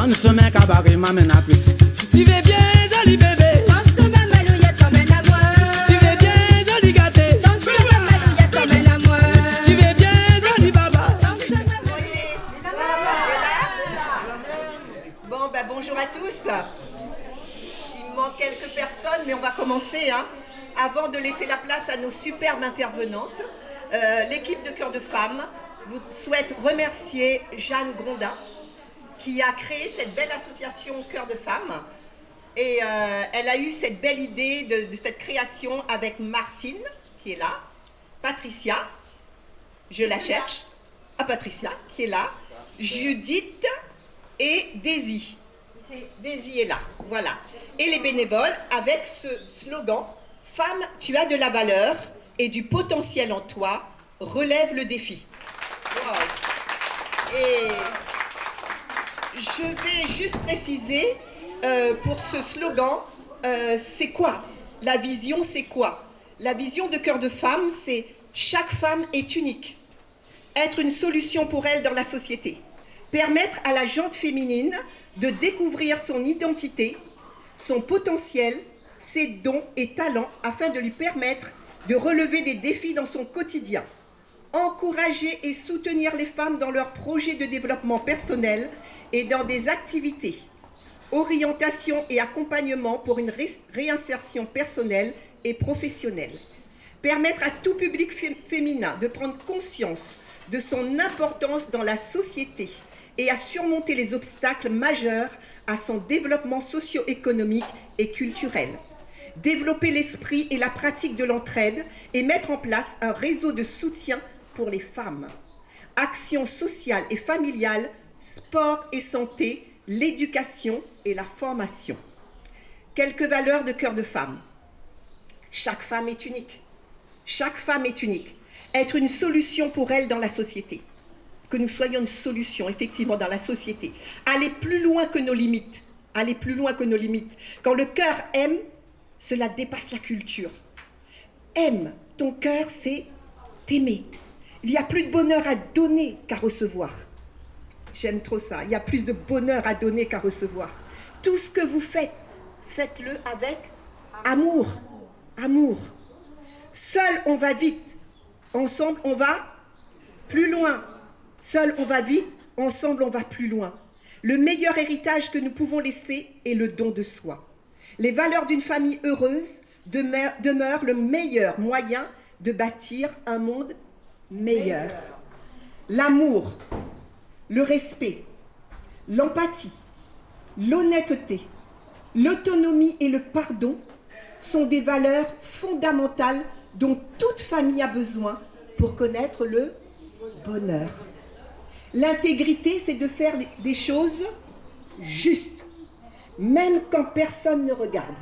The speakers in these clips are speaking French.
Danse mes cabarets m'amène à plus. Si tu veux bien, joli bébé. Danse ma malouillette, t'emmène à moi. Si tu veux bien, joli gâté. Danse ma malouillette, t'emmène à moi. Si tu veux bien, joli baba. Danse ma malouillette. Bon, ben bonjour à tous. Il me manque quelques personnes, mais on va commencer. Avant de laisser la place à nos superbes intervenantes, l'équipe de Cœur de Femmes vous souhaite remercier Jeanne Grondin, qui a créé cette belle association Cœur de Femmes. Et elle a eu cette belle idée de cette création avec Martine, qui est là, Patricia, je la cherche, Patricia, qui est là, Judith et Daisy. Daisy est là, voilà. Et les bénévoles avec ce slogan « Femme, tu as de la valeur et du potentiel en toi, relève le défi ». Wow. Et je vais juste préciser pour ce slogan, c'est quoi? La vision, c'est quoi? La vision de Cœur de Femmes, c'est chaque femme est unique. Être une solution pour elle dans la société. Permettre à la gente féminine de découvrir son identité, son potentiel, ses dons et talents afin de lui permettre de relever des défis dans son quotidien. Encourager et soutenir les femmes dans leurs projets de développement personnel et dans des activités. Orientation et accompagnement pour une réinsertion personnelle et professionnelle. Permettre à tout public féminin de prendre conscience de son importance dans la société et à surmonter les obstacles majeurs à son développement socio-économique et culturel. Développer l'esprit et la pratique de l'entraide et mettre en place un réseau de soutien pour les femmes. Actions sociales et familiales, sport et santé, l'éducation et la formation. Quelques valeurs de Cœur de Femme. Chaque femme est unique. Chaque femme est unique. Être une solution pour elle dans la société. Que nous soyons une solution, effectivement, dans la société. Aller plus loin que nos limites. Aller plus loin que nos limites. Quand le cœur aime, cela dépasse la culture. Aime, ton cœur, c'est t'aimer. Il y a plus de bonheur à donner qu'à recevoir. J'aime trop ça. Il y a plus de bonheur à donner qu'à recevoir. Tout ce que vous faites, faites-le avec amour. Amour. Seul, on va vite. Ensemble, on va plus loin. Seul, on va vite. Ensemble, on va plus loin. Le meilleur héritage que nous pouvons laisser est le don de soi. Les valeurs d'une famille heureuse demeurent le meilleur moyen de bâtir un monde meilleur. L'amour, le respect, l'empathie, l'honnêteté, l'autonomie et le pardon sont des valeurs fondamentales dont toute famille a besoin pour connaître le bonheur. L'intégrité, c'est de faire des choses justes, même quand personne ne regarde.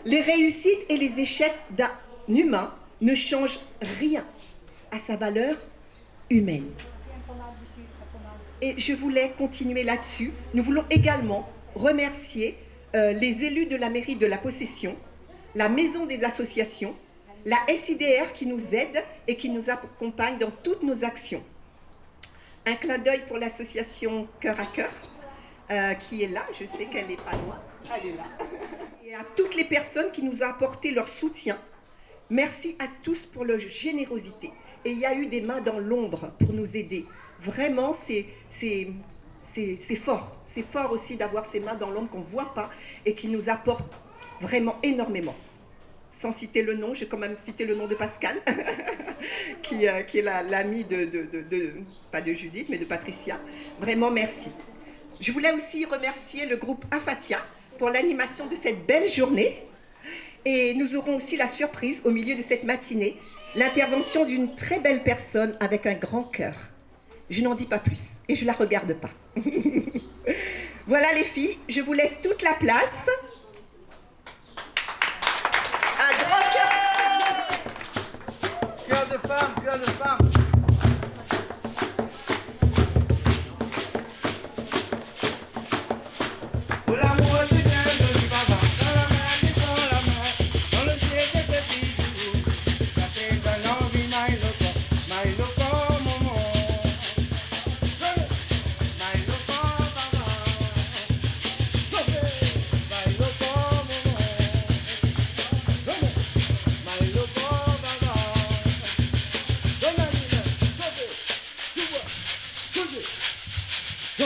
Les réussites et les échecs d'un humain ne changent rien à sa valeur humaine. Et je voulais continuer là-dessus. Nous voulons également remercier les élus de la mairie de la Possession, la Maison des associations, la SIDR qui nous aide et qui nous accompagne dans toutes nos actions. Un clin d'œil pour l'association Cœur à Cœur, qui est là, je sais qu'elle n'est pas loin, elle est là. Et à toutes les personnes qui nous ont apporté leur soutien, merci à tous pour leur générosité. Et il y a eu des mains dans l'ombre pour nous aider. Vraiment, c'est fort. C'est fort aussi d'avoir ces mains dans l'ombre qu'on ne voit pas et qui nous apportent vraiment énormément. Sans citer le nom, j'ai quand même cité le nom de Pascal, qui est l'ami pas de Judith, mais de Patricia. Vraiment, merci. Je voulais aussi remercier le groupe Afatia pour l'animation de cette belle journée. Et nous aurons aussi la surprise, au milieu de cette matinée, l'intervention d'une très belle personne avec un grand cœur. Je n'en dis pas plus et je ne la regarde pas. Voilà les filles, je vous laisse toute la place. Un grand cœur. Cœur de femme, cœur de femme.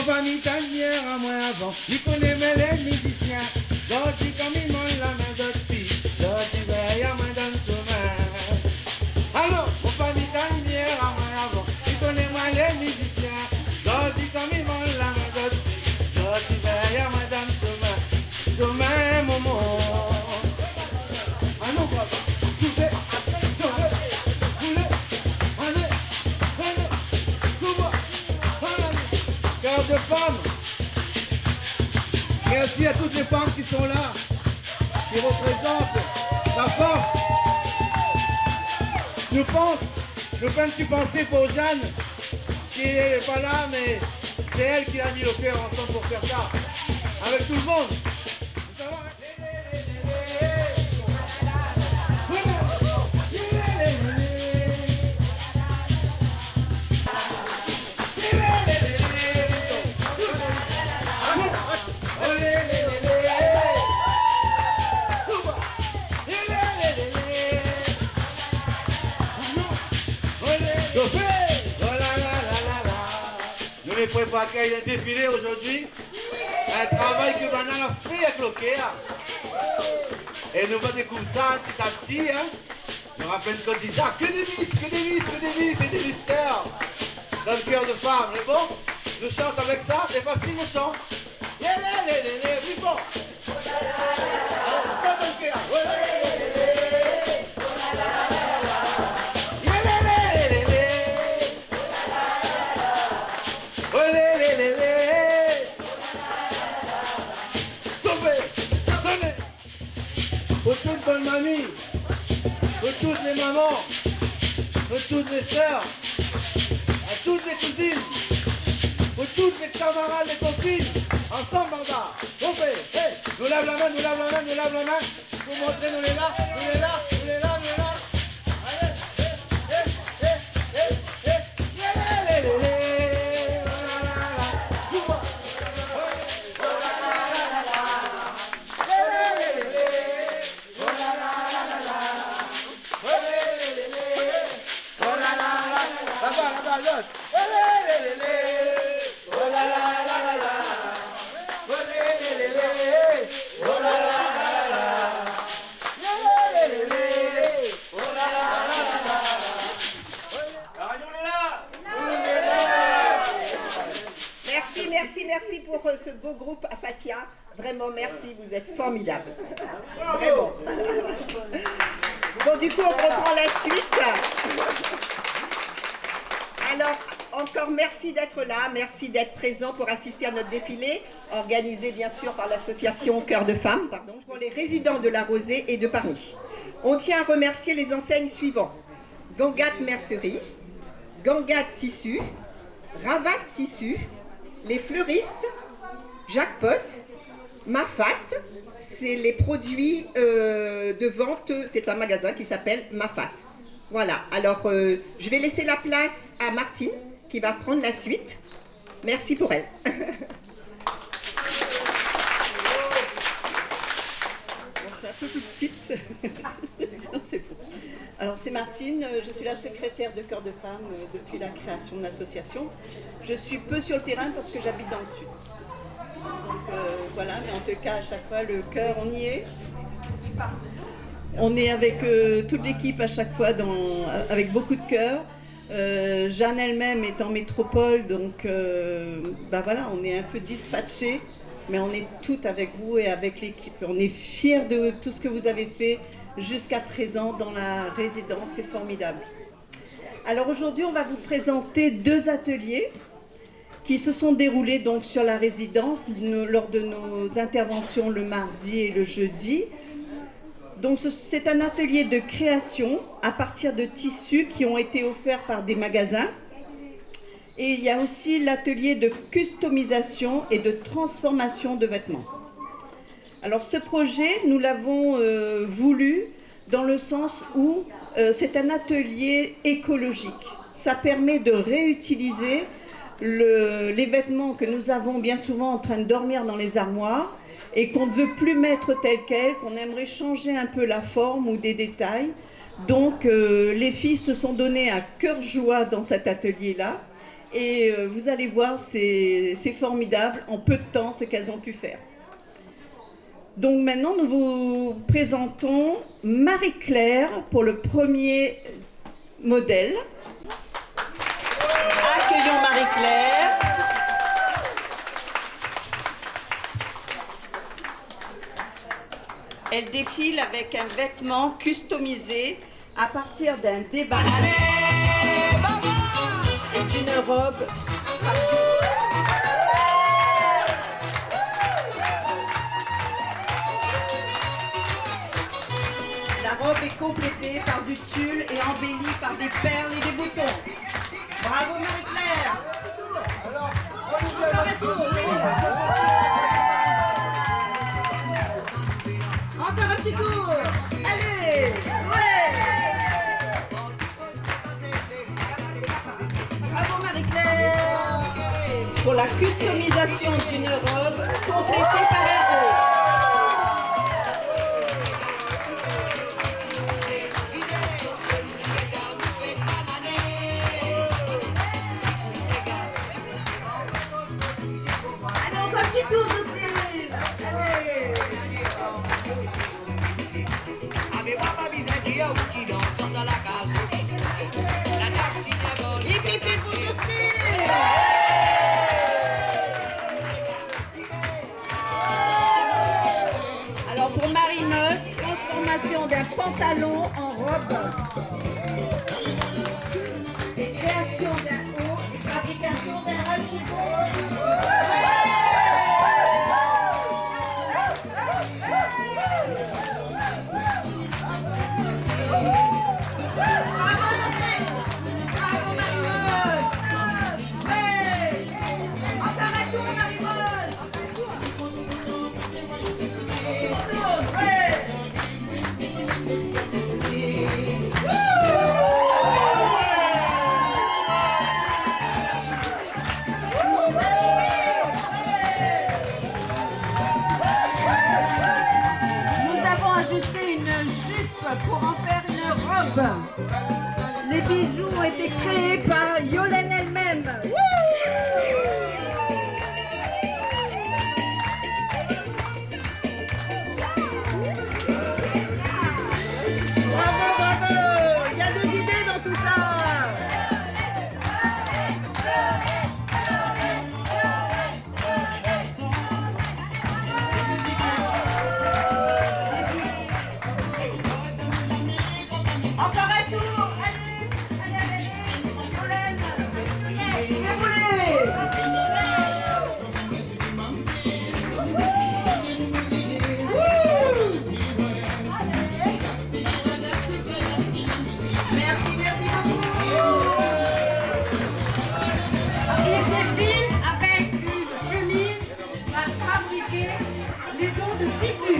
famille ta lumière à moi avant. Il connaît mes les musiciens. D'autres comme ils m'ont la main d'autres filles. D'autres ils veillent à moi dans le sommeil. Alors, mon famille ta lumière à moi avant. Il connaît moi les musiciens. D'autres comme ils m'ont la main d'autres filles. D'autres ils veillent à moi dans le sommeil. Sommeil, maman. Ah non, papa. Souvez. Cœur de femme. Merci à toutes les femmes qui sont là, qui représentent la force. Nous pensons penser pour Jeanne, qui n'est pas là, mais c'est elle qui a mis le cœur ensemble pour faire ça. Avec tout le monde. Ça va, nous les préparons à un défilé aujourd'hui. Un travail que Banal a fait avec le cœur. Et nous allons découvrir ça petit à petit. Hein. Je me rappelle qu'on dit ah, que des vis et des mystères dans le cœur de femme. Mais bon, nous chantons avec ça, c'est facile, nous chantons. Plus fort. Fais ton cœur. Pour toutes bonnes mamies, pour toutes les mamans, pour toutes les sœurs, à toutes les cousines, pour toutes les camarades, les copines, ensemble, banda. On fait, hey, nous lave la main, nous lave la main, nous lave la main, pour montrer nous les là, nous les là, nous les là, nous les là. Allez, Merci pour ce beau groupe Apatia. Vraiment, merci, vous êtes formidables. Vraiment. Bon, du coup, on reprend la suite. Alors, encore merci d'être là, merci d'être présent pour assister à notre défilé, organisé bien sûr par l'association Cœur de Femmes, pour les résidents de la Rosée et de Paris. On tient à remercier les enseignes suivantes. Gangat Mercerie, Gangat Tissu, Ravat Tissu, les fleuristes, Jackpot, Mafat, c'est les produits de vente, c'est un magasin qui s'appelle Mafat. Voilà, alors je vais laisser la place à Martine qui va prendre la suite. Merci pour elle. Je suis un peu plus petite. Non, c'est bon. Alors c'est Martine, je suis la secrétaire de Cœur de Femmes depuis la création de l'association. Je suis peu sur le terrain parce que j'habite dans le sud. Donc voilà, mais en tout cas à chaque fois le cœur on y est. On est avec toute l'équipe à chaque fois avec beaucoup de cœur. Jeanne elle-même est en métropole, donc voilà, on est un peu dispatchés, mais on est toutes avec vous et avec l'équipe. On est fiers de tout ce que vous avez fait jusqu'à présent dans la résidence, c'est formidable. Alors aujourd'hui, on va vous présenter 2 ateliers qui se sont déroulés donc sur la résidence lors de nos interventions le mardi et le jeudi. Donc c'est un atelier de création à partir de tissus qui ont été offerts par des magasins. Et il y a aussi l'atelier de customisation et de transformation de vêtements. Alors ce projet, nous l'avons voulu dans le sens où c'est un atelier écologique. Ça permet de réutiliser les vêtements que nous avons bien souvent en train de dormir dans les armoires et qu'on ne veut plus mettre tels quels, qu'on aimerait changer un peu la forme ou des détails. Donc les filles se sont données à cœur joie dans cet atelier-là Et vous allez voir, c'est formidable en peu de temps ce qu'elles ont pu faire. Donc maintenant, nous vous présentons Marie-Claire pour le premier modèle. Accueillons Marie-Claire. Elle défile avec un vêtement customisé à partir d'un déballage et d'une robe. La robe est complétée par du tulle et embellie par des perles et des boutons. Bravo Marie-Claire. Encore un tour, oui. Encore un petit tour. Allez, ouais. Bravo Marie-Claire. Pour la customisation d'une robe complétée par un haut. Alors pour Marie-Meuse, transformation d'un pantalon en robe. Création d'un haut et fabrication d'un rajout. Pour en faire une robe. Les bijoux ont été créés par Yolène elle-même. Bravo, bravo. Il y a des idées dans tout ça. Encore un tour, allez, Solène, fais bouler. Merci, merci beaucoup. Il défile avec une chemise à fabriquer du don de tissu.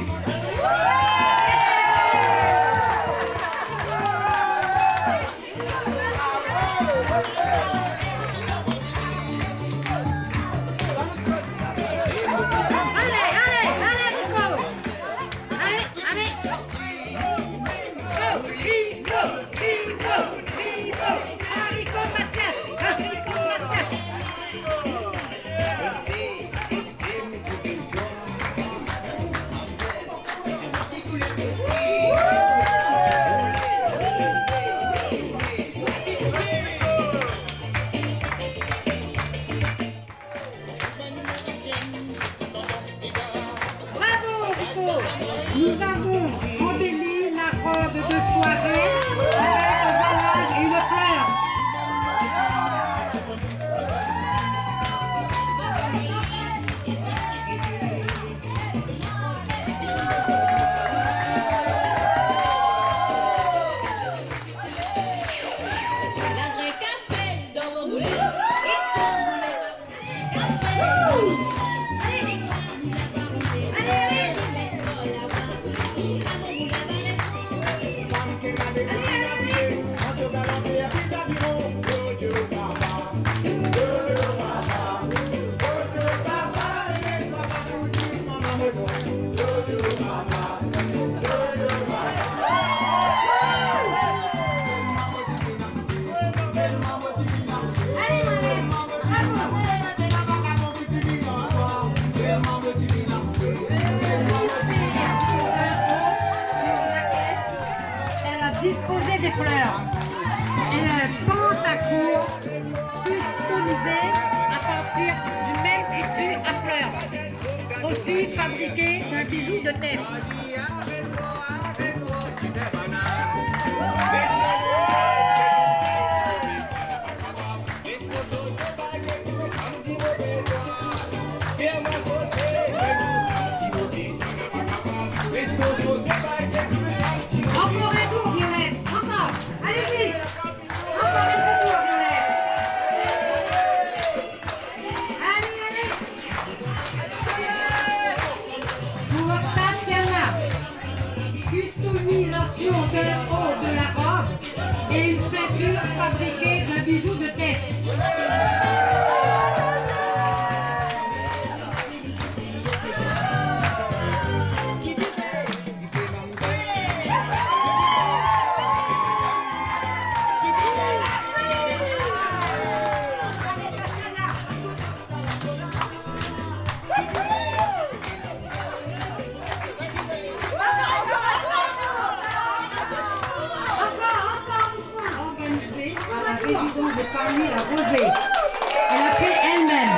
Nous avons embelli la robe de soirée avec un voilage et une fleur. disposer des fleurs. Et un pantacourt customisé à partir du même tissu à fleurs. Aussi fabriqué d'un bijou de tête. Encore un tour, Violette. Encore. Allez-y. Encore un petit tour, Violette. Allez, allez. Pour Tatiana, customisation de haut de la robe et une ceinture fabriquée d'un bijou de tête. Résidence de Parmi la Rosée. Elle a fait elle-même.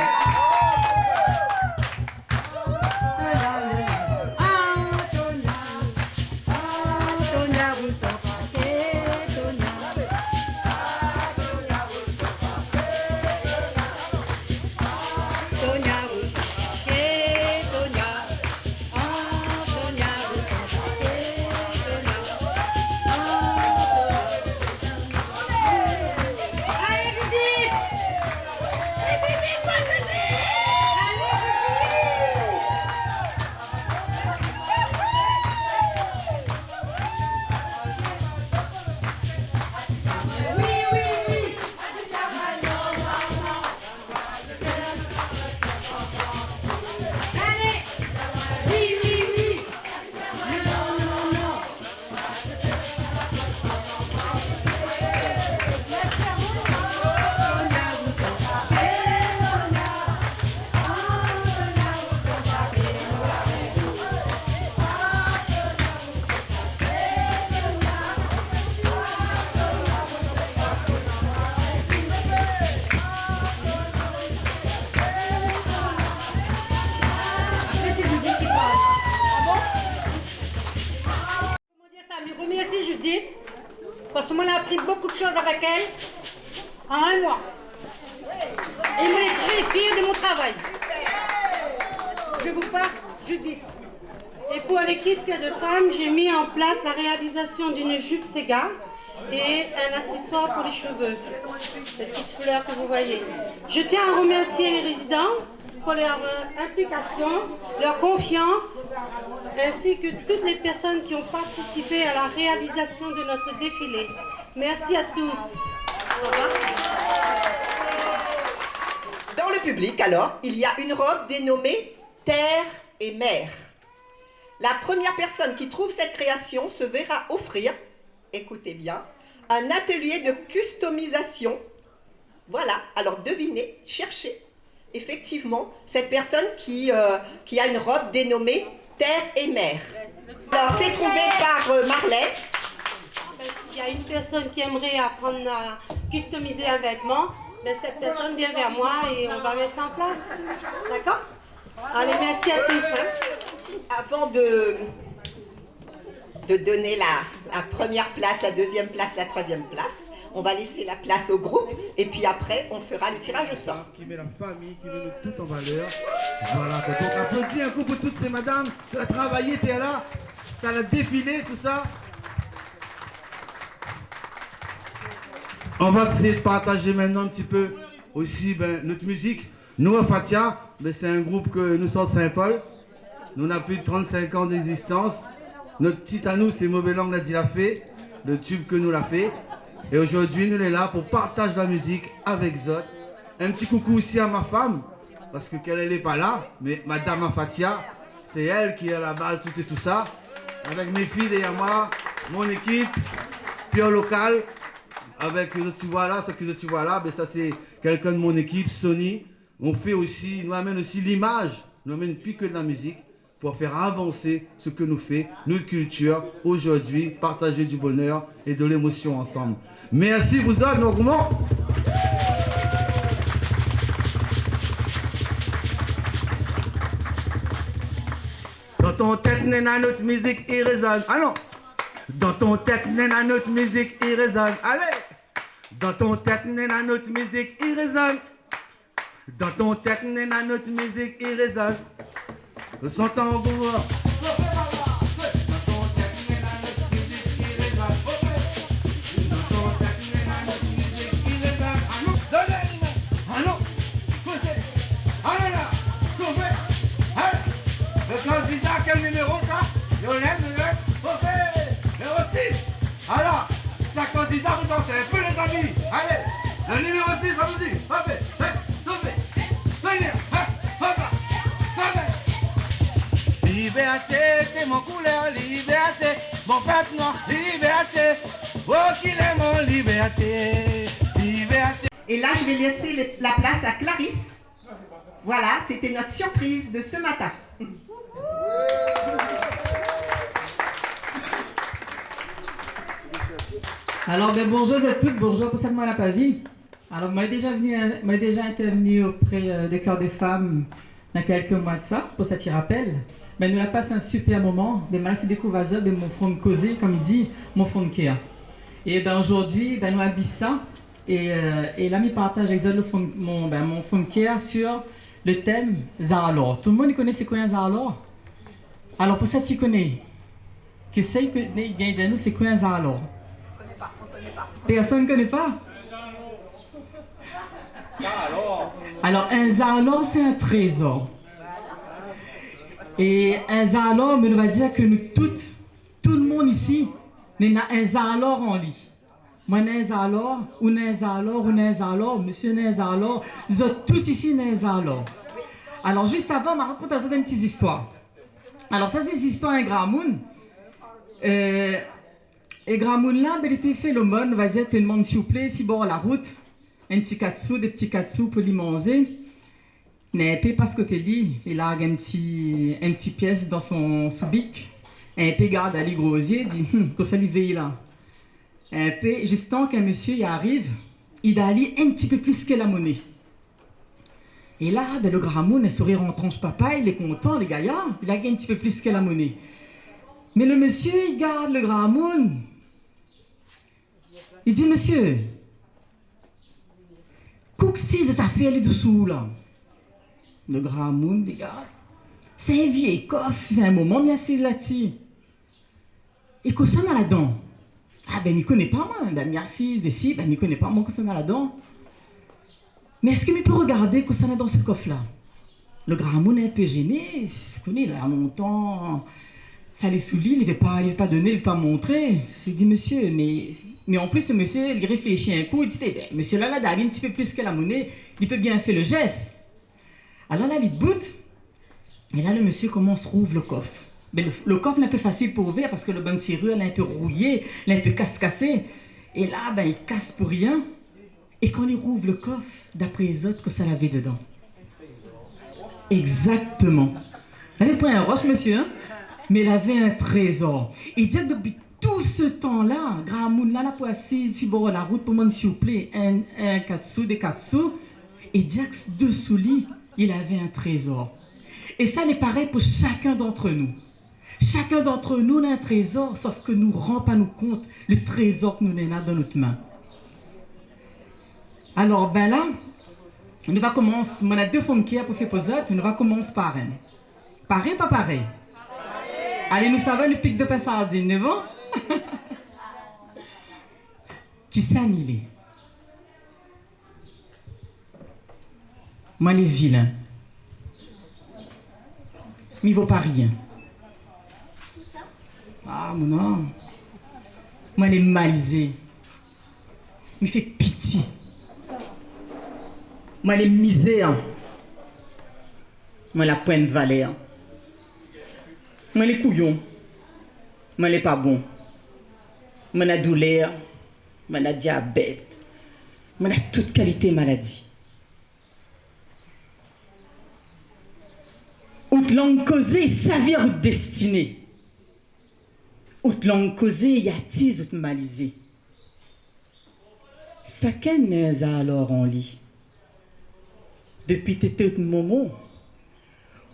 Parce que moi, j'ai appris beaucoup de choses avec elle en un mois. Et moi, est très fière de mon travail. Je vous passe Judith. Et pour l'équipe Cœur de Femmes, j'ai mis en place la réalisation d'une jupe Sega et un accessoire pour les cheveux. Les petites fleurs que vous voyez. Je tiens à remercier les résidents pour leur implication, leur confiance, ainsi que toutes les personnes qui ont participé à la réalisation de notre défilé. Merci à tous. Au revoir. Dans le public, alors, il y a une robe dénommée Terre et Mer. La première personne qui trouve cette création se verra offrir, écoutez bien, un atelier de customisation. Voilà, alors devinez, cherchez. Effectivement, cette personne qui a une robe dénommée Terre et Mer. Alors, c'est trouvé par Marlène. S'il y a une personne qui aimerait apprendre à customiser un vêtement, cette personne vient vers moi et on va mettre ça en place. D'accord? Allez, merci à tous. Avant de donner la première place, la deuxième place, la troisième place, on va laisser la place au groupe et puis après, on fera le tirage au sort. Qui met la famille, qui met nous tout en valeur. Voilà, donc applaudis un coup pour toutes ces madames qui ont travaillé, t'es là, ça a défilé, tout ça. On va essayer de partager maintenant un petit peu aussi notre musique. Nous, à Fatia, c'est un groupe que nous sommes Saint-Paul. Nous avons plus de 35 ans d'existence. Notre titre à nous, c'est Mauvais Langue l'a dit l'a fait, le tube que nous l'a fait. Et aujourd'hui, nous sommes là pour partager la musique avec Zot. Un petit coucou aussi à ma femme, parce que qu'elle n'est pas là, mais Madame Fatia, c'est elle qui est à la base, tout et tout ça. Avec mes filles derrière moi, mon équipe, puis au local, avec ce que tu vois là, ça c'est quelqu'un de mon équipe, Sony. On fait aussi, nous amène aussi l'image, nous amène plus que de la musique, pour faire avancer ce que nous fait notre culture aujourd'hui, partager du bonheur et de l'émotion ensemble. Merci vous autres, nos gourmands. Dans ton tête, nena, notre musique, il résonne. Ah non! Dans ton tête, nena, notre musique, il résonne. Allez! Dans ton tête, nena, notre musique, il résonne. Dans ton tête, nena, notre musique, il résonne. Son tambour. Le candidat, quel numéro ça? Lionel, numéro 6. Alors, chaque candidat, vous dansez un peu les amis. Allez, le numéro 6, allons-y. Liberté, c'est mon couleur, liberté, mon peuple noir, liberté, oh qu'il est mon liberté, liberté. Et là, je vais laisser la place à Clarisse. Voilà, c'était notre surprise de ce matin. Alors, bonjour à toutes, bonjour pour ça que moi la pas vie. Alors, moi déjà intervenu auprès des Chœurs des Femmes il y a quelques mois de ça, pour ça t'y rappelle. Ben, nous avons passé un super moment, ben, moi, fait découvrir ça, ben, mon fond de causer, comme il dit, mon fond de cœur. Et ben, aujourd'hui, ben, nous avons ça, et là, je partage exactement mon fond de cœur sur le thème Zaralor. Tout le monde connaît c'est quoi un Zaralor? Alors, pour ça, tu connais. Que c'est que nous, c'est quoi un Zaralor? Personne ne connaît pas? Alors, un Zaralor, c'est un trésor. Et un Zaralor, on va dire que nous toutes, tout le monde ici, n'a un Zaralor en lui. Moi, j'ai un Zaralor, ou un Zaralor, ou un Zaralor, monsieur n'a un Zaralor, vous êtes tous ici n'a un Zaralor. Alors, juste avant, je vais raconter une petite histoire. Alors, ça, c'est l'histoire d'un grand monde. Et grand monde là, il était fait le monde, on va dire, tout le monde s'il vous plaît, si bord la route, un petit katsu, des petits katsu pour lui manger. Mais parce que tu lis, il a un petit pièce dans son sous-bic. Un peu garde à lui grosier, dit que ça lui veille là. Un peu, juste tant qu'un monsieur y arrive, il a allé un petit peu plus que la monnaie. Et là, ben, le grand monde, un sourire en tranche papa, il est content, les gaillards, il a gagné un petit peu plus que la monnaie. Mais le monsieur, il garde le grand monde. Il dit, monsieur, qu'est-ce que ça fait les dessous là? Le grand monde, regarde. C'est un vieil coffre, il fait un moment, il assise là-dessus. Et qu'est-ce que ça a là-dedans? Ah ben, il ne connaît pas moi, ben, il assise ici, ben, il ne connaît pas moi, qu'est-ce que ça a là-dedans? Mais est-ce qu'il peut regarder qu'est-ce que ça a dans ce coffre-là? Le grand monde est un peu gêné, je connais, il a longtemps, ça les soulie, il ne veut pas donner, il ne veut pas montrer. Je dis, monsieur, mais en plus, ce monsieur, il réfléchit un coup, il dit, ben, monsieur là, d'aller un petit peu plus que la monnaie, il peut bien faire le geste. Alors là, il boot, et là, le monsieur commence à rouvre le coffre. Mais le coffre est un peu facile pour ouvrir parce que le bon serrure elle est un peu rouillé, elle est un peu casse-cassé. Et là, ben, il casse pour rien. Et quand il rouvre le coffre, d'après les autres, que ça l'avait dedans. Exactement. Il n'avait pas un roche, monsieur, hein? Mais il avait un trésor. Il dit que depuis tout ce temps-là, grand monde là, pour assis sur bord de la route, pour moi, s'il vous plaît, un katsu, des katsu, et Jax dessous lui, il avait un trésor. Et ça n'est pareil pour chacun d'entre nous. Chacun d'entre nous a un trésor, sauf que nous ne rendons pas nous compte le trésor que nous avons dans notre main. Alors, ben là, on va commencer. On a deux fonds pour faire poser, on va commencer par un. Pareil, pas pareil? Allez, nous savons le pic de pain sardine, n'est-ce bon? Qui s'annule? Moi, les vilains. Mais il ne vaut pas rien. Ah, non. Moi, les malisés. Il fait pitié. Moi, les misères. Moi, la pointe valère. Moi, les couillons. Moi, les pas bons. Moi, la douleur. Moi, la diabète. Moi, la toute qualité maladie. Out langue causée, savir ou destinée. Out langue causée, y attise ou malisée. Ça qu'est alors en lit. Depuis t'étais un moment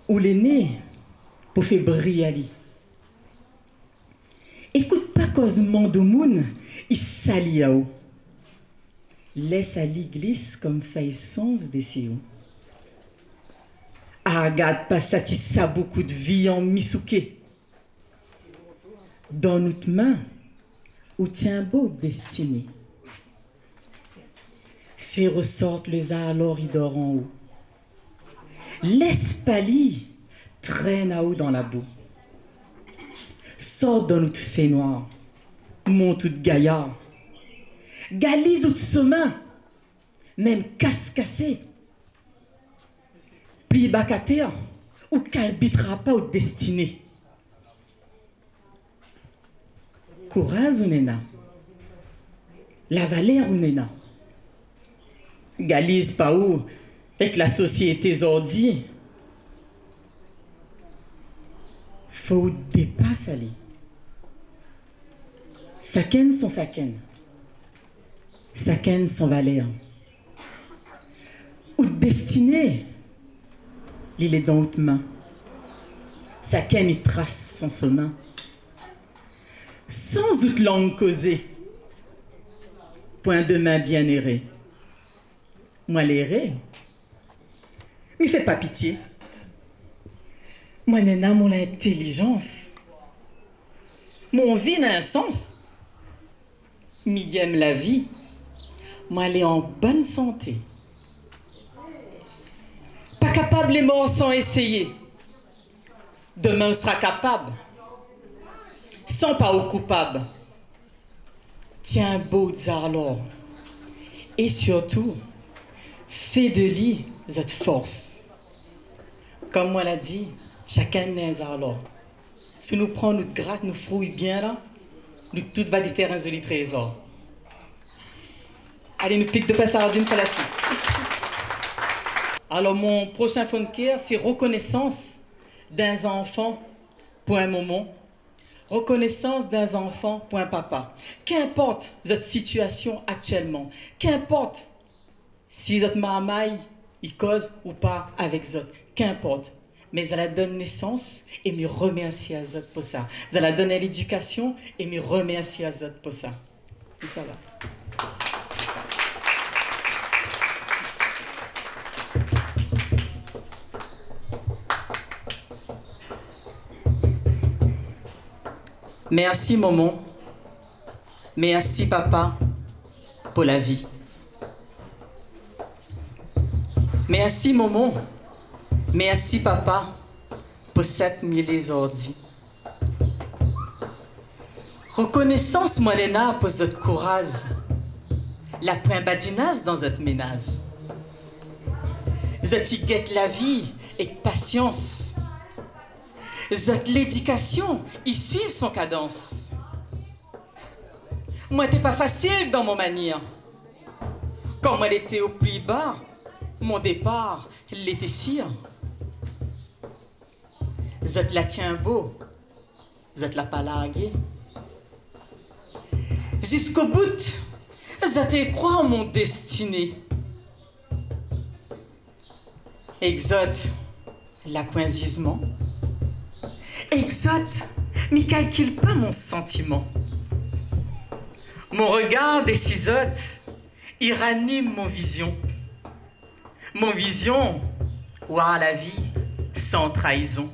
où l'aîné pour faire briller. Écoute pas causement de moun, il s'allie à haut. Laisse à l'église comme fait sens des siaux. Regarde pas ça beaucoup de vie en misouké. Dans notre main, où tient beau destiné. Fais ressortir les alors il dort en haut. Laisse pali traîne à haut dans la boue. Sors dans notre fait noir, monte tout gaillard. Galise ou chemin, même casse-cassé. Plie bacater, ou calbitera pas au destiné. Courage ou nena, la valeur ou nena. Galise pas où, avec la société zordi. Faut dépasser aller. Saken son saken. Saken son valeur. Ou destiné, il est dans haute main. Saken il trace son chemin. Sans outre langue causée. Point de main bien erré. Moi l'erré. m'y fait pas pitié. Moi nena mon intelligence. Mon vie n'a un sens. M'y aime la vie. Moi elle est en bonne santé. Pas capable les morts sans essayer. Demain on sera capable. Sans pas au coupable. Tiens beau Zarlor. Et surtout, fais de lui cette force. Comme moi l'a dit, chacun n'est Zarlor. Si nous prenons notre gratte, nous fouille bien là, nous tout va des terrains jolis trésors. Allez, nous pique de passer d'une pour la suite. Alors mon prochain fond de cœur, c'est reconnaissance d'un enfant pour un moment. Reconnaissance d'un enfant pour un papa. Qu'importe votre situation actuellement, qu'importe si votre maman il cause ou pas avec vous, qu'importe. Mais elle a donné naissance et me remercie à vous pour ça. Elle a donné l'éducation et me remercie à vous pour ça. Et ça va. Merci maman, merci papa pour la vie. Merci maman, merci papa pour 7000 les ordi. Reconnaissance monena pour votre courage, la point badinage dans votre ménage. Vous guette la vie avec patience. L'éducation, ils suivent son cadence. Moi, t'es pas facile dans mon manière. Quand moi, était au plus bas, mon départ, l'était sire. Zot la tient beau, zot la pas largué. Jusqu'au bout, zot croit en mon destiné. Exote, la coinsisement. Exact, mais calcule pas mon sentiment. Mon regard des cisottes, il ranime mon vision. Mon vision, voir la vie sans trahison.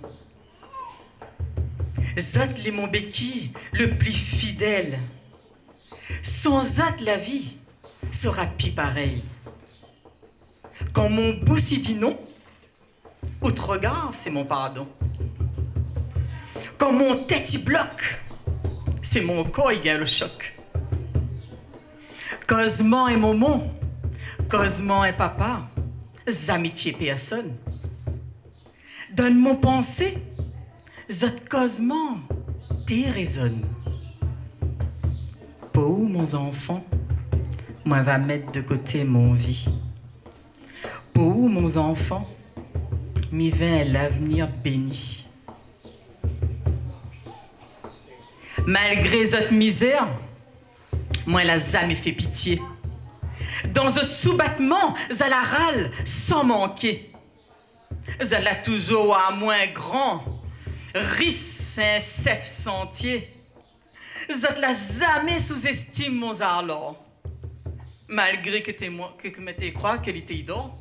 Zot les mon béquille le plus fidèle. Sans zot la vie sera pis pareil. Quand mon boussi dit non, autre regard c'est mon pardon. Quand mon tête y bloque, c'est mon corps qui gagne le choc. Cosement et maman, cosement et papa, amitié personne. Donne mon pensée, zot cosement, t'es raisonne. Pour mon enfant, moi va mettre de côté mon vie. Pour mon enfant, m'y vint l'avenir béni. Malgré cette misère, moi la jamais fait pitié. Dans ce sous-battement, ça la râle sans manquer. Ça l'a toujours à moins grand, riche un chef sentier. Ça la jamais sous-estime mon arlor. Malgré que tu me crois qu'elle était d'or.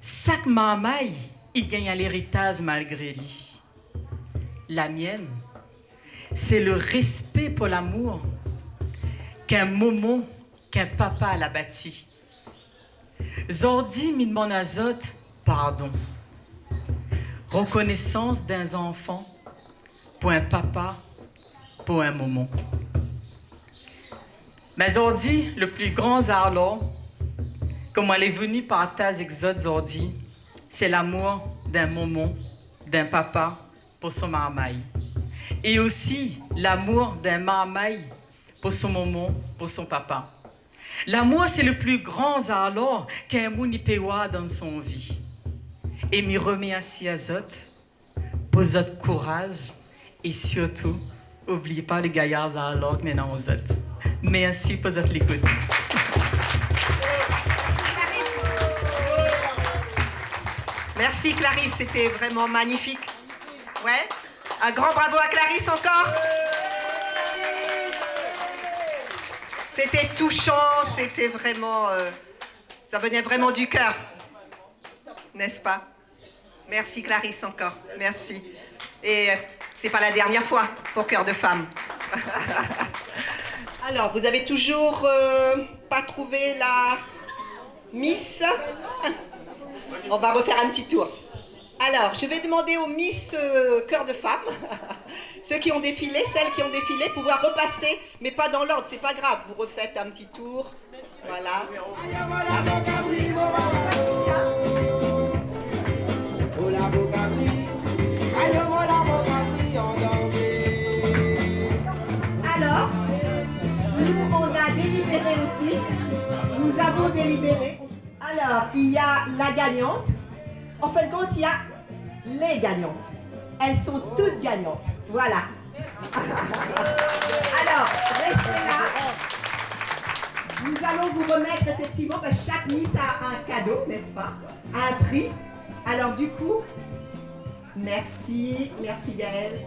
Chaque mamaille, il gagne à l'héritage malgré lui. La mienne, c'est le respect pour l'amour qu'un moment, qu'un papa l'a bâti. Zordi min mon azote, pardon. Reconnaissance d'un enfant pour un papa, pour un moment. Mais Zordi, le plus grand arlor, comme elle est venue par tas exodes Zordi, c'est l'amour d'un moment, d'un papa pour son marmaille. Et aussi l'amour d'un marmaille pour son moment, pour son papa. L'amour, c'est le plus grand alors qu'un mouni peut avoir dans son vie. Et m'y remercie à Zot pour votre courage et surtout, n'oubliez pas les gaillards alors que nous avons Zot. Merci pour votre écoute. Merci Clarisse, c'était vraiment magnifique. Ouais, un grand bravo à Clarisse encore. C'était touchant, c'était vraiment... ça venait vraiment du cœur, n'est-ce pas? Merci Clarisse encore, merci. Et c'est pas la dernière fois pour Cœur de Femme. Alors, vous avez toujours pas trouvé la Miss? On va refaire un petit tour. Alors, je vais demander aux Miss Cœur de Femme, ceux qui ont défilé, celles qui ont défilé, pouvoir repasser, mais pas dans l'ordre, c'est pas grave. Vous refaites un petit tour. Voilà. Alors, nous, on a délibéré aussi. Nous avons délibéré. Alors, il y a la gagnante. En fin de compte, il y a les gagnantes. Elles sont toutes gagnantes. Voilà. Alors, restez là. Nous allons vous remettre effectivement, chaque Miss a un cadeau, n'est-ce pas? Un prix. Alors du coup, merci Gaëlle.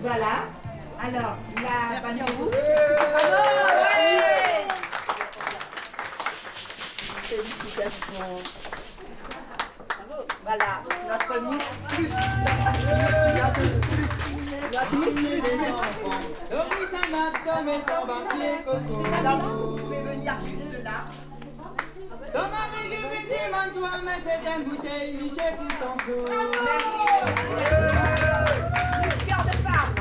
Voilà. Alors, la bannière. Félicitations. Voilà, notre Miss Plus. Notre Miss Plus. Notre Miss Plus. Alors, vous pouvez venir juste là. Merci. Miss Cœur de Femme.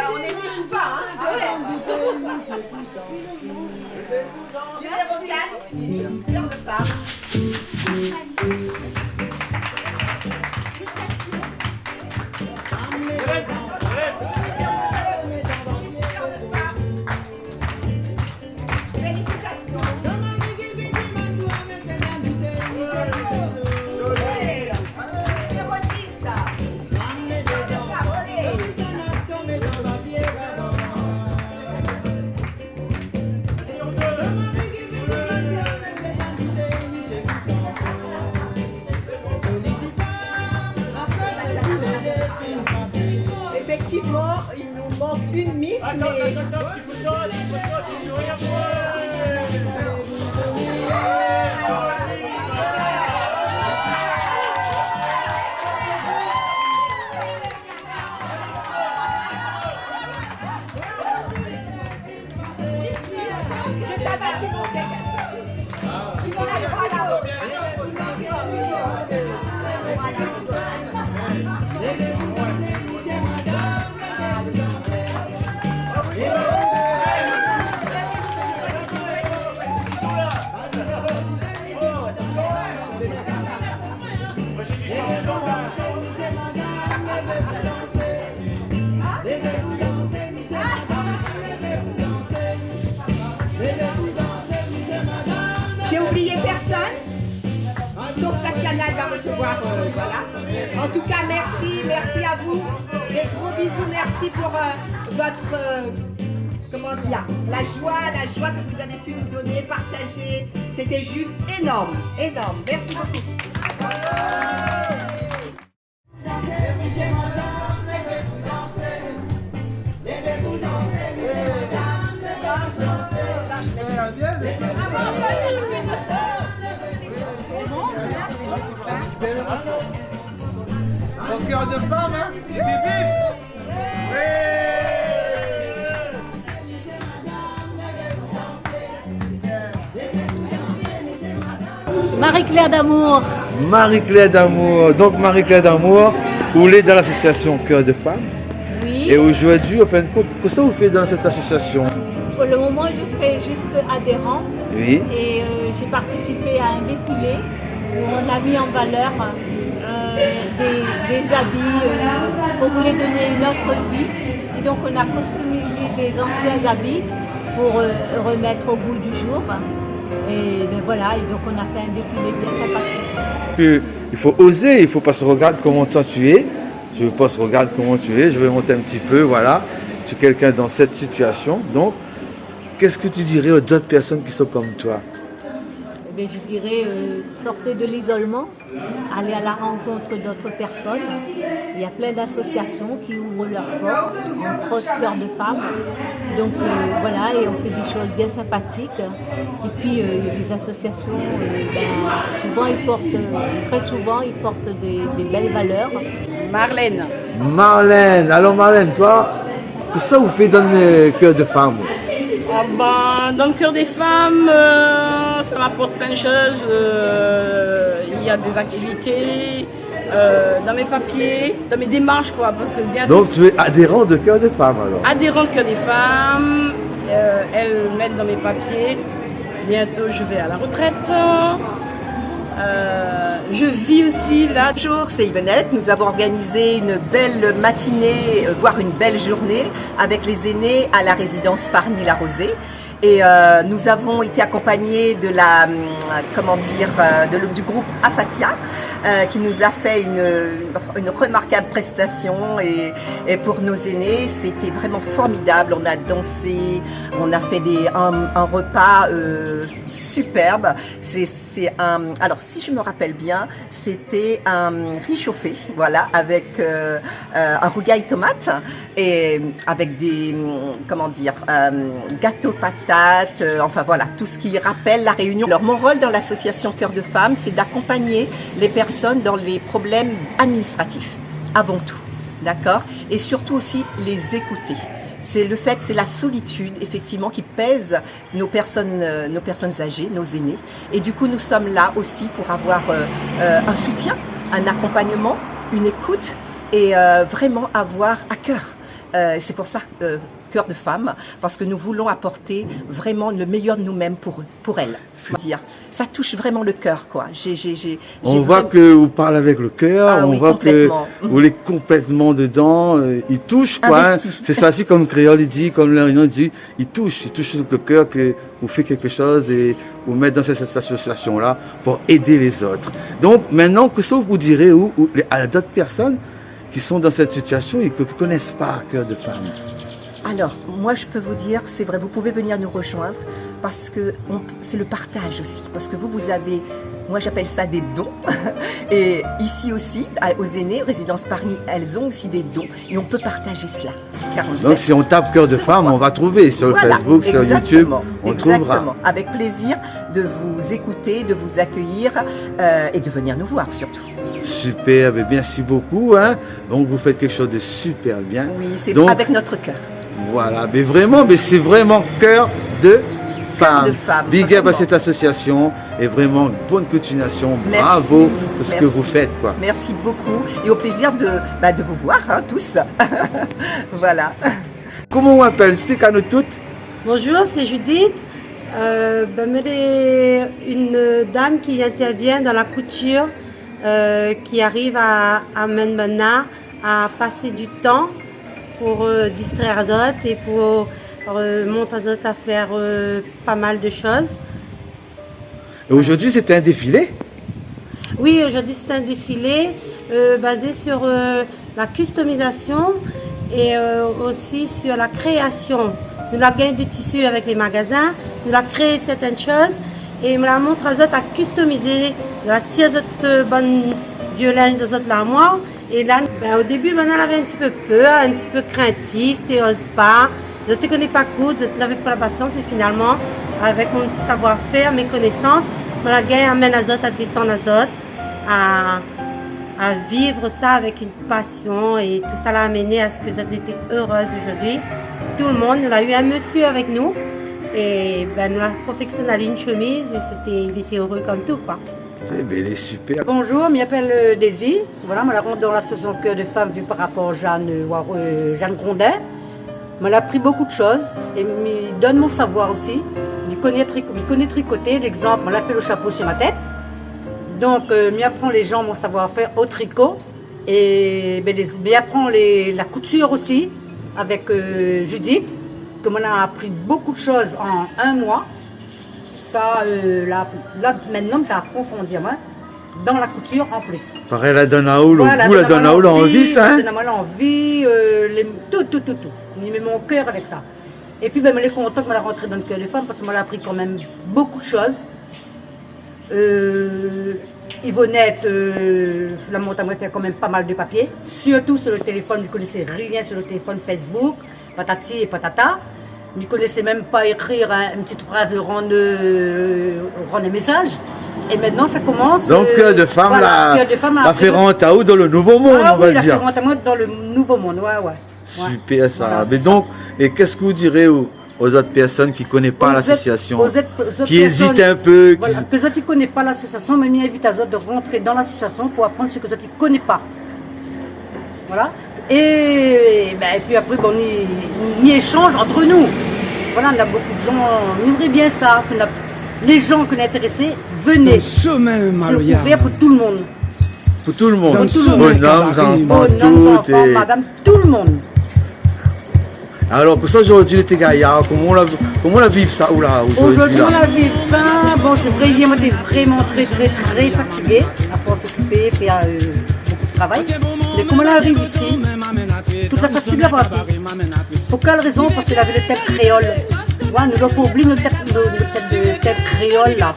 On est mis ou pas, hein? Numéro 4, Miss Cœur de Femme. Canal va recevoir, voilà. En tout cas, merci à vous. Des gros bisous, merci pour votre, comment dire, la joie que vous avez pu nous donner, partager. C'était juste énorme. Merci beaucoup. Au cœur de femme, hein? Bip, bip, bip. Marie-Claire d'Amour. Marie-Claire d'Amour. Donc Marie-Claire d'Amour, vous êtes dans l'association Cœur de Femmes. Oui. Et aujourd'hui, en fin de compte, qu'est-ce que vous faites dans cette association? Pour le moment, je serai juste adhérent. Oui. Et j'ai participé à un défilé où on a mis en valeur des habits qu'on voulait donner une autre vie. Et donc on a customisé des anciens habits pour remettre au goût du jour. Et ben voilà, et donc on a fait un défilé bien sympathique. Il faut oser, il ne faut pas se regarder comment toi tu es. Je ne veux pas se regarder comment tu es, je vais monter un petit peu, voilà. Tu es quelqu'un dans cette situation. Donc, qu'est-ce que tu dirais aux autres personnes qui sont comme toi? Eh bien, je dirais, sortez de l'isolement, allez à la rencontre d'autres personnes. Il y a plein d'associations qui ouvrent leurs portes, entre autres Cœur de Femmes. Donc voilà, et on fait des choses bien sympathiques. Et puis les associations, très souvent, ils portent des belles valeurs. Marlène. Marlène, alors Marlène, toi, qu'est-ce que vous faites dans le Cœur de Femmes? Dans le Cœur des Femmes, ça m'apporte plein de choses. Il y a des activités, dans mes papiers, dans mes démarches, quoi. Parce que bientôt, Donc tu es adhérent de Cœur de Femmes alors? adhérent de Cœur des Femmes, elles mettent dans mes papiers. Bientôt, je vais à la retraite. Je vis aussi là. Bonjour, c'est Yvonnette. Nous avons organisé une belle matinée, voire une belle journée avec les aînés à la résidence Parny-la-Rosée. Et nous avons été accompagnés de du groupe Afatia qui nous a fait une remarquable prestation et pour nos aînés c'était vraiment formidable. On a dansé, on a fait un repas superbe. Alors si je me rappelle bien, c'était un riz chauffé, voilà, avec un rougail tomate et avec des gâteaux patates, enfin voilà, tout ce qui rappelle la Réunion. Alors mon rôle dans l'association Cœur de Femmes, c'est d'accompagner les personnes dans les problèmes administratifs, avant tout, d'accord? Et surtout aussi les écouter. C'est la solitude, effectivement, qui pèse nos personnes âgées, nos aînés. Et du coup, nous sommes là aussi pour avoir un soutien, un accompagnement, une écoute et vraiment avoir à cœur. C'est pour ça Cœur de Femmes, parce que nous voulons apporter vraiment le meilleur de nous-mêmes pour elles. Ça touche vraiment le cœur, quoi. On voit que vous parlez avec le cœur, on voit que vous êtes complètement dedans, il touche, quoi. Hein. C'est ça aussi, comme Créole il dit, comme la Réunion dit, il touche le cœur, que vous faites quelque chose et vous mettez dans cette association-là pour aider les autres. Donc maintenant, qu'est-ce que vous direz à d'autres personnes qui sont dans cette situation et qui ne connaissent pas Cœur de Femmes? Alors, moi je peux vous dire, c'est vrai, vous pouvez venir nous rejoindre parce que c'est le partage aussi. Parce que vous avez, moi j'appelle ça des dons. Et ici aussi, aux aînés, Résidence Parny, elles ont aussi des dons. Et on peut partager cela. Donc si on tape Cœur de Femmes, on va trouver sur le Facebook, sur YouTube, on trouvera. Avec plaisir de vous écouter, de vous accueillir et de venir nous voir surtout. Super, merci beaucoup. Hein. Donc vous faites quelque chose de super bien. Oui, c'est avec notre cœur. Voilà, mais vraiment, c'est vraiment Cœur de Femmes. Big up à cette association et vraiment bonne continuation. Bravo pour ce que vous faites, quoi. Merci beaucoup et au plaisir de vous voir, hein, tous. Voilà. Comment on appelle? Explique à nous toutes. Bonjour, c'est Judith. Une dame qui intervient dans la couture, qui arrive à maintenant à passer du temps pour distraire les autres et pour montrer les autres à faire pas mal de choses. Et aujourd'hui, c'était un défilé? Oui, aujourd'hui c'est un défilé basé sur la customisation et aussi sur la création. Nous la gagnons du tissu avec les magasins, nous la créé certaines choses et me la montre à autres à customiser, la tire de bonne violence de autres l'armoire. Et là, au début, elle avait un petit peu peur, un petit peu craintif, tu n'oses pas, je ne te connais pas coudre, je n'avais pas la patience et finalement, avec mon petit savoir-faire, mes connaissances, je la gagne amène à autres, à détendre à autres, à vivre ça avec une passion et tout ça l'a amené à ce que j'étais heureuse aujourd'hui. Tout le monde, nous a eu un monsieur avec nous et nous a confectionné une chemise et il était heureux comme tout quoi. Eh bien, il est super. Bonjour, je m'appelle Daisy. Voilà, je rentre dans l'association Cœur de Femmes vue par rapport à Jeanne Grondin. Je a appris beaucoup de choses et me donne mon savoir aussi. Je connais tricoter, l'exemple, je fait le chapeau sur ma tête. Donc, je apprends les gens mon savoir-faire au tricot et je apprends la couture aussi avec Judith, que je a appris beaucoup de choses en un mois. Ça, là, maintenant, ça approfondir dans la couture en plus. Pareil, la donne à où, la donne à où, l'envie, ça, hein? La donne à l'envie, tout. Je mets mon cœur avec ça. Et puis, je suis content que je rentré dans le Cœur des Femmes parce que je appris quand même beaucoup de choses. Yvonnette, la montagne, elle fait quand même pas mal de papier. Surtout sur le téléphone, je ne connaissais rien sur le téléphone Facebook, patati et patata. Je ne connaissais même pas écrire une petite phrase, rendre un message. Et maintenant, ça commence. Donc, Cœur de Femme, voilà, la fait rentrer à où dans le Nouveau Monde, on va dire. La fait rentrer dans le Nouveau Monde, ouais. Super, ça. Voilà, mais donc, et qu'est-ce que vous direz aux autres personnes qui ne connaissent pas l'association, qui hésitent un peu? Voilà, que les autres ne connaissent pas l'association, mais m'invite à eux de rentrer dans l'association pour apprendre ce que les autres ne connaissent pas. Voilà. Et puis après, on y échange entre nous. Voilà, on a beaucoup de gens, on aimerait bien ça. Les gens qui sont intéressés, venez. C'est ouvert pour tout le monde. Pour tout le monde. Bonhomme, enfants, madame, tout le monde. Alors, pour ça, aujourd'hui, les gaillards, comment on la vit ça aujourd'hui? Aujourd'hui, on la vit ça. Bon, c'est vrai, hier, on était vraiment très fatigué à pouvoir s'occuper, faire beaucoup de travail. Mais comme on arrive ici, toute la fatigue est partie. Pour quelle raison? Parce qu'il avait le tête créole. Ouais, nous n'avons pas oublié notre tête créole là.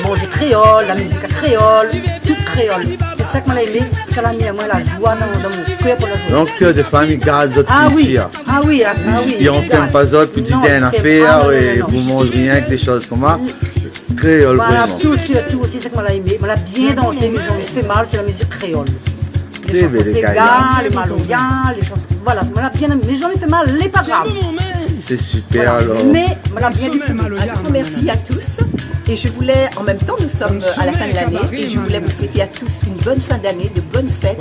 Manger créole, la musique créole, tout créole. C'est ça que m'a aimé, ça l'a mis à moi la joie dans mon cœur pour la joie. Donc, Cœur de Femme, il garde votre culture. Ah oui. Et on ne t'aime pas autre petit une affaire et vous mangez rien que des choses comme ça. Créole, voilà, vraiment. tout aussi, c'est que m'a aimé. M'a bien dansé, mais j'en ai fait mal sur la musique créole. Les chansons ségas, les maloya, les chansons. Voilà, m'a bien aimé, mais j'en ai fait mal, les pas grave. C'est super voilà. alors. Mais m'a bien dit. Un grand merci à tous. Et je voulais, en même temps, nous sommes à la fin de l'année, et je voulais vous souhaiter à tous une bonne fin d'année, de bonnes fêtes,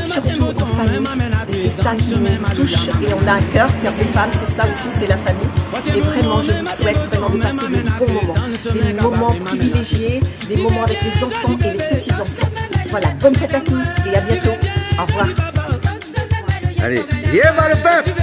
surtout en famille. Et c'est ça qui nous touche. Et on a un cœur des femmes, c'est ça aussi, c'est la famille. Et vraiment, je vous souhaite vraiment de passer de bons moments, des moments privilégiés, des moments avec les enfants et les petits-enfants. Voilà, bonne fête à tous et à bientôt. Au revoir. Allez, viens le peuple!